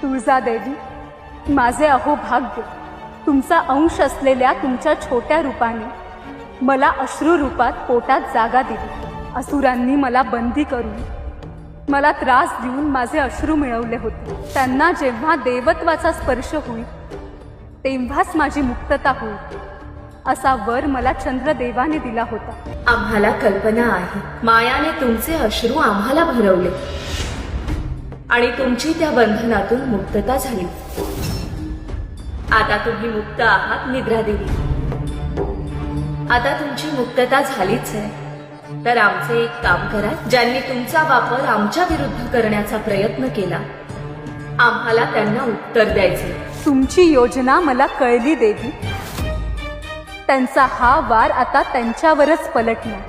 तुळजादेवी, माझे अहोभाग्य, तुमचा अंश असलेल्या तुमच्या छोट्या रूपाने मला अश्रू रूपात पोटात जागा दिली. असुरांनी मला बंदी करून मला त्रास देऊन माझे अश्रू मिळवले होते. त्यांना जेव्हा देवत्वाचा स्पर्श होईल तेव्हाच माझी मुक्तता होईल असा वर मला चंद्रदेवाने दिला होता. आम्हाला कल्पना आहे, मायाने तुमचे अश्रू आम्हाला भरवले आणि तुमची त्या बंधनातून मुक्तता झाली. आता तुम्ही मुक्त आहात निद्रादेवी. आता तुमची मुक्तता झालीच आहे, तर आमचे एक काम करा. ज्यांनी तुमचा वापर आमच्या विरुद्ध करण्याचा प्रयत्न केला, आम्हाला त्यांना उत्तर द्यायचे. तुमची योजना मला कळली देवी. त्यांचा हा वार आता त्यांच्यावरच पलटणार.